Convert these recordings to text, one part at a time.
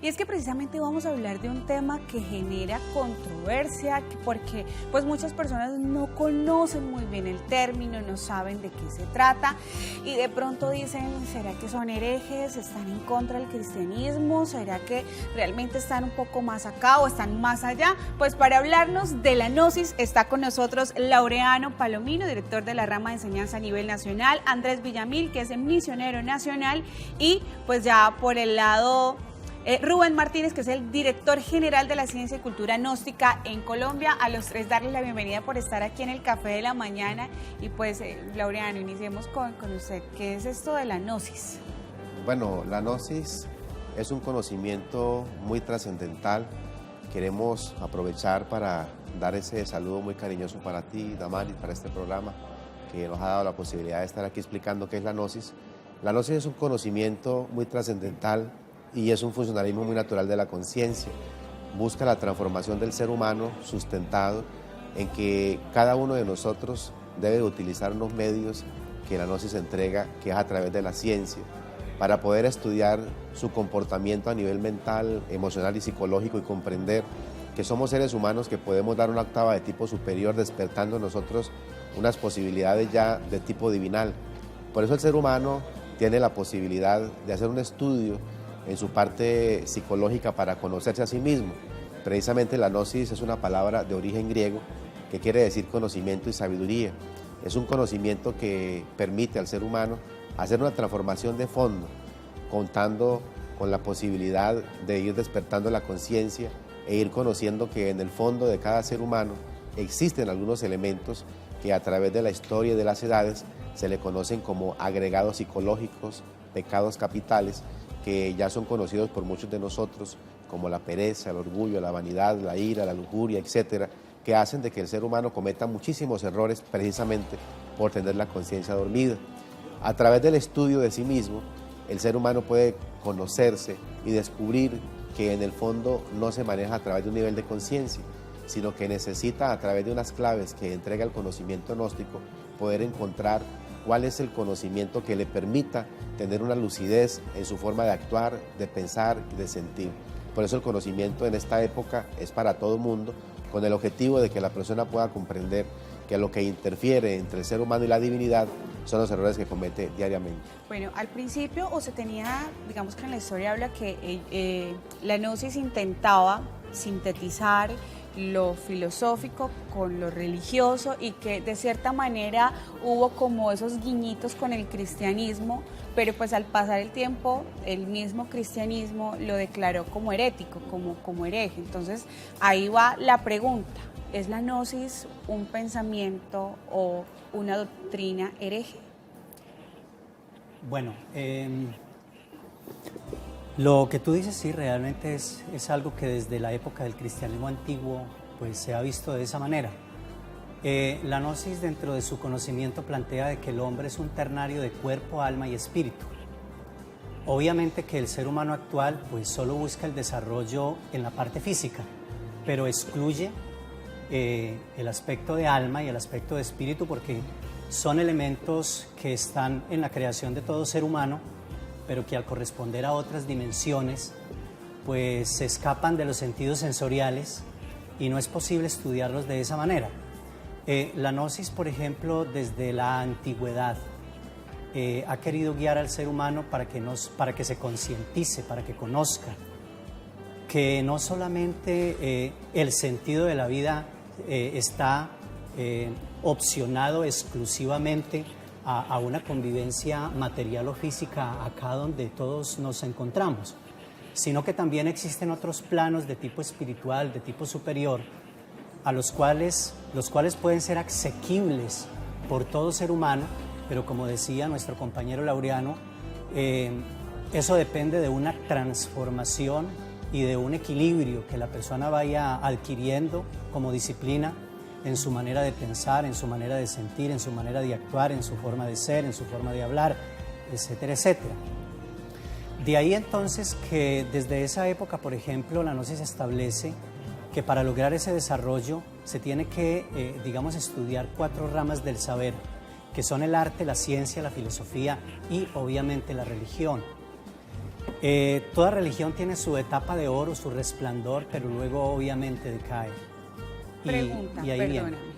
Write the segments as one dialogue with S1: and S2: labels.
S1: Y es que precisamente vamos a hablar de un tema que genera controversia, porque pues muchas personas no conocen muy bien el término, no saben de qué se trata y de pronto dicen, ¿será que son herejes? ¿Están en contra del cristianismo? ¿Será que realmente están un poco más acá o están más allá? Pues para hablarnos de la gnosis está con nosotros Laureano Palomino, director de la rama de enseñanza a nivel nacional, Andrés Villamil, que es el misionero nacional, y pues ya por el lado Rubén Martínez, que es el director general de la Ciencia y Cultura Gnóstica en Colombia. A los tres darles la bienvenida por estar aquí en el Café de la Mañana. Y pues, Laureano, iniciemos con usted. ¿Qué es esto de la gnosis?
S2: Bueno, la gnosis es un conocimiento muy trascendental. Queremos aprovechar para dar ese saludo muy cariñoso para ti, Damaris, para este programa, que nos ha dado la posibilidad de estar aquí explicando qué es la gnosis. La gnosis es un conocimiento muy trascendental y es un funcionalismo muy natural de la conciencia. Busca la transformación del ser humano sustentado en que cada uno de nosotros debe utilizar unos medios que la gnosis entrega, que es a través de la ciencia, para poder estudiar su comportamiento a nivel mental, emocional y psicológico y comprender que somos seres humanos que podemos dar una octava de tipo superior, despertando en nosotros unas posibilidades ya de tipo divinal. Por eso el ser humano tiene la posibilidad de hacer un estudio en su parte psicológica para conocerse a sí mismo. Precisamente la gnosis es una palabra de origen griego que quiere decir conocimiento y sabiduría. Es un conocimiento que permite al ser humano hacer una transformación de fondo, contando con la posibilidad de ir despertando la conciencia e ir conociendo que en el fondo de cada ser humano existen algunos elementos que a través de la historia y de las edades se le conocen como agregados psicológicos, pecados capitales, que ya son conocidos por muchos de nosotros como la pereza, el orgullo, la vanidad, la ira, la lujuria, etcétera, que hacen de que el ser humano cometa muchísimos errores precisamente por tener la conciencia dormida. A través del estudio de sí mismo, el ser humano puede conocerse y descubrir que en el fondo no se maneja a través de un nivel de conciencia, sino que necesita a través de unas claves que entrega el conocimiento gnóstico poder encontrar cuál es el conocimiento que le permita tener una lucidez en su forma de actuar, de pensar y de sentir. Por eso el conocimiento en esta época es para todo el mundo, con el objetivo de que la persona pueda comprender que lo que interfiere entre el ser humano y la divinidad son los errores que comete diariamente.
S1: Bueno, al principio se tenía, digamos que en la historia habla que la gnosis intentaba sintetizar lo filosófico con lo religioso y que de cierta manera hubo como esos guiñitos con el cristianismo, pero pues al pasar el tiempo el mismo cristianismo lo declaró como herético, como hereje. Entonces ahí va la pregunta, ¿es la gnosis un pensamiento o una doctrina hereje?
S3: Bueno, lo que tú dices sí, realmente es algo que desde la época del cristianismo antiguo pues se ha visto de esa manera. La gnosis dentro de su conocimiento plantea de que el hombre es un ternario de cuerpo, alma y espíritu. Obviamente que el ser humano actual pues solo busca el desarrollo en la parte física, pero excluye el aspecto de alma y el aspecto de espíritu porque son elementos que están en la creación de todo ser humano, pero que al corresponder a otras dimensiones, pues se escapan de los sentidos sensoriales y no es posible estudiarlos de esa manera. La gnosis, por ejemplo, desde la antigüedad, ha querido guiar al ser humano para que se concientice, para que conozca que no solamente el sentido de la vida está opcionado exclusivamente a una convivencia material o física acá donde todos nos encontramos, sino que también existen otros planos de tipo espiritual, de tipo superior, a los cuales pueden ser asequibles por todo ser humano, pero como decía nuestro compañero Laureano, eso depende de una transformación y de un equilibrio que la persona vaya adquiriendo como disciplina en su manera de pensar, en su manera de sentir, en su manera de actuar, en su forma de ser, en su forma de hablar, etcétera, etcétera. De ahí entonces que desde esa época, por ejemplo, la gnosis establece que para lograr ese desarrollo se tiene que, digamos, estudiar 4 ramas del saber, que son el arte, la ciencia, la filosofía y obviamente la religión. Toda religión tiene su etapa de oro, su resplandor, pero luego obviamente decae.
S1: Pregunta,
S3: y ahí
S1: perdóname.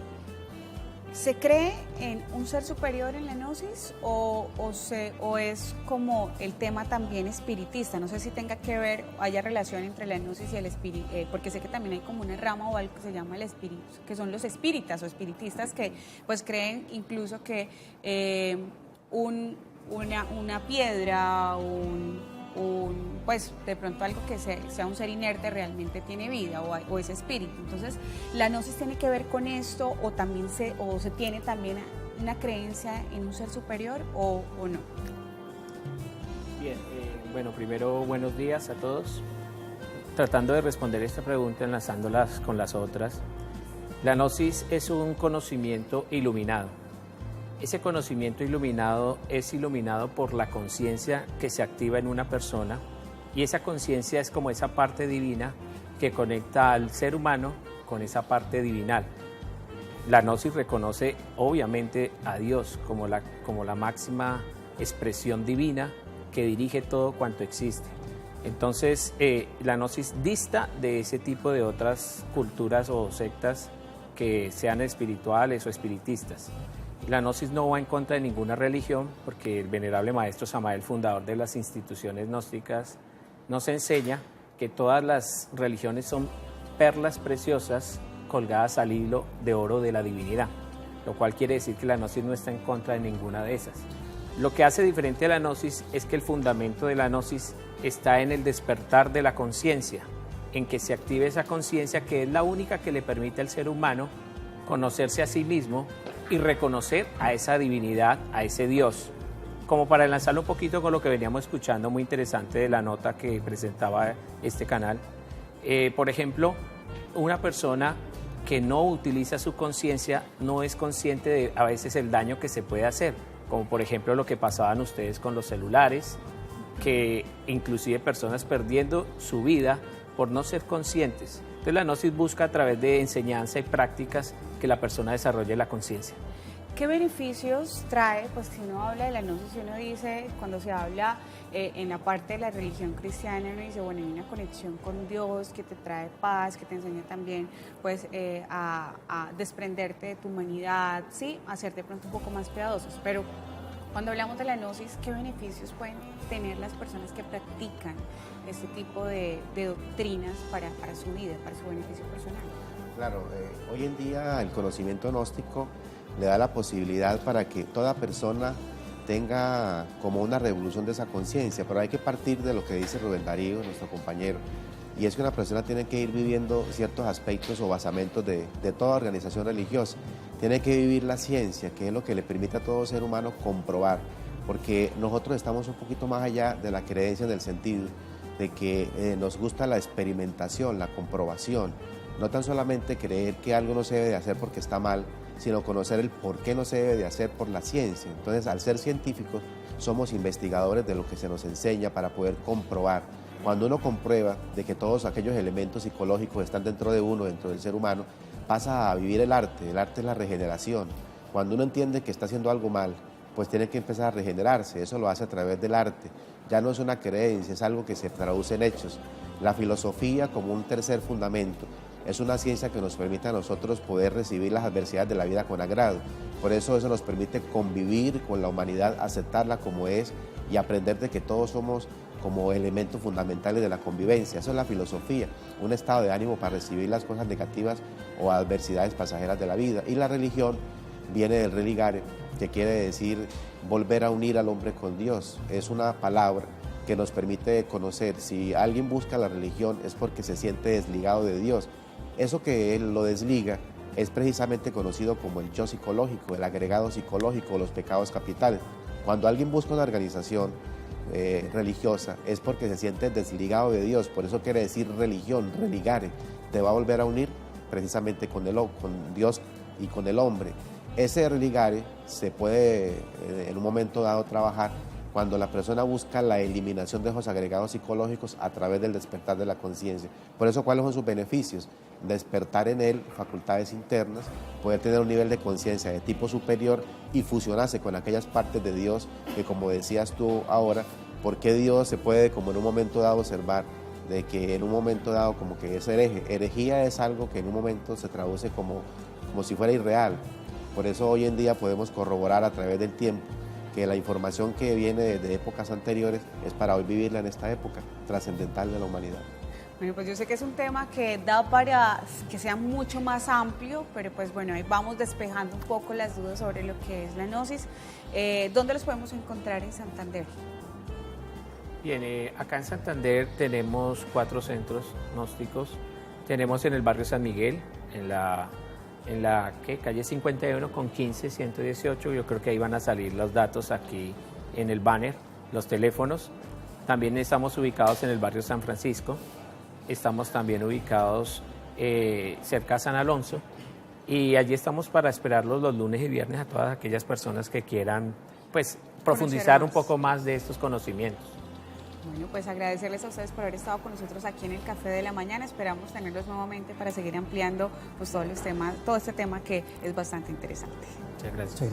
S1: ¿Se cree en un ser superior en la gnosis o es como el tema también espiritista? No sé si tenga que ver, haya relación entre la gnosis y el espíritu, porque sé que también hay como una rama o algo que se llama el espíritu, que son los espíritas o espiritistas que pues creen incluso que una piedra, pues de pronto algo que sea un ser inerte realmente tiene vida o es espíritu. Entonces, ¿la gnosis tiene que ver con esto o también se tiene también una creencia en un ser superior o no?
S4: Bien, bueno, primero buenos días a todos. Tratando de responder esta pregunta, enlazándolas con las otras, la gnosis es un conocimiento iluminado. Ese conocimiento iluminado es iluminado por la conciencia que se activa en una persona, y esa conciencia es como esa parte divina que conecta al ser humano con esa parte divinal. La gnosis reconoce obviamente a Dios como la máxima expresión divina que dirige todo cuanto existe. Entonces, la gnosis dista de ese tipo de otras culturas o sectas que sean espirituales o espiritistas. La gnosis no va en contra de ninguna religión, porque el venerable maestro Samael, fundador de las instituciones gnósticas, nos enseña que todas las religiones son perlas preciosas colgadas al hilo de oro de la divinidad, lo cual quiere decir que la gnosis no está en contra de ninguna de esas. Lo que hace diferente a la gnosis es que el fundamento de la gnosis está en el despertar de la conciencia, en que se active esa conciencia que es la única que le permite al ser humano conocerse a sí mismo y reconocer a esa divinidad, a ese Dios. Como para enlazarlo un poquito con lo que veníamos escuchando, muy interesante de la nota que presentaba este canal. Por ejemplo, una persona que no utiliza su conciencia no es consciente de a veces el daño que se puede hacer, como por ejemplo lo que pasaban ustedes con los celulares, que inclusive personas perdiendo su vida por no ser conscientes. Entonces la gnosis busca a través de enseñanza y prácticas que la persona desarrolle la conciencia.
S1: ¿Qué beneficios trae? Pues si uno habla de la gnosis, uno dice, cuando se habla en la parte de la religión cristiana, uno dice, bueno, hay una conexión con Dios que te trae paz, que te enseña también pues a desprenderte de tu humanidad, ¿sí? A ser de pronto un poco más piadosos. Pero cuando hablamos de la gnosis, ¿qué beneficios pueden tener las personas que practican este tipo de doctrinas para su vida, para su beneficio personal?
S2: Claro, hoy en día el conocimiento gnóstico le da la posibilidad para que toda persona tenga como una revolución de esa conciencia, pero hay que partir de lo que dice Rubén Darío, nuestro compañero, y es que una persona tiene que ir viviendo ciertos aspectos o basamentos de toda organización religiosa. Tiene que vivir la ciencia, que es lo que le permite a todo ser humano comprobar, porque nosotros estamos un poquito más allá de la creencia en el sentido de que nos gusta la experimentación, la comprobación, no tan solamente creer que algo no se debe de hacer porque está mal, sino conocer el por qué no se debe de hacer por la ciencia. Entonces, al ser científicos, somos investigadores de lo que se nos enseña para poder comprobar. Cuando uno comprueba de que todos aquellos elementos psicológicos están dentro de uno, dentro del ser humano, pasa a vivir el arte es la regeneración. Cuando uno entiende que está haciendo algo mal, pues tiene que empezar a regenerarse, eso lo hace a través del arte. Ya no es una creencia, es algo que se traduce en hechos. La filosofía como un tercer fundamento es una ciencia que nos permite a nosotros poder recibir las adversidades de la vida con agrado. Por eso nos permite convivir con la humanidad, aceptarla como es y aprender de que todos somos como elementos fundamentales de la convivencia. Eso es la filosofía, un estado de ánimo para recibir las cosas negativas o adversidades pasajeras de la vida. Y la religión viene del religare, que quiere decir volver a unir al hombre con Dios. Es una palabra que nos permite conocer. Si alguien busca la religión es porque se siente desligado de Dios. Eso que él lo desliga es precisamente conocido como el yo psicológico, el agregado psicológico, los pecados capitales. Cuando alguien busca una organización religiosa es porque se siente desligado de Dios, por eso quiere decir religión, religare, te va a volver a unir precisamente con Dios y con el hombre. Ese religare se puede en un momento dado trabajar cuando la persona busca la eliminación de esos agregados psicológicos a través del despertar de la conciencia. Por eso, ¿cuáles son sus beneficios? Despertar en él facultades internas, poder tener un nivel de conciencia de tipo superior y fusionarse con aquellas partes de Dios que, como decías tú ahora, por qué Dios se puede como en un momento dado observar de que en un momento dado como que es hereje. Herejía es algo que en un momento se traduce como si fuera irreal. Por eso hoy en día podemos corroborar a través del tiempo que la información que viene de épocas anteriores es para hoy vivirla en esta época trascendental de la humanidad.
S1: Bueno, pues yo sé que es un tema que da para que sea mucho más amplio, pero pues bueno, ahí vamos despejando un poco las dudas sobre lo que es la gnosis. ¿Dónde los podemos encontrar en Santander?
S4: Bien, acá en Santander tenemos 4 centros gnósticos. Tenemos en el barrio San Miguel, en la calle 51 con 15 118. Yo creo que ahí van a salir los datos aquí en el banner, los teléfonos. También estamos ubicados en el barrio San Francisco. Estamos también ubicados cerca a San Alonso. Y allí estamos para esperarlos los lunes y viernes a todas aquellas personas que quieran pues profundizar un poco más de estos conocimientos.
S1: Bueno, pues agradecerles a ustedes por haber estado con nosotros aquí en el Café de la Mañana. Esperamos tenerlos nuevamente para seguir ampliando pues todos los temas, todo este tema que es bastante interesante.
S4: Muchas gracias.
S3: Muchas gracias.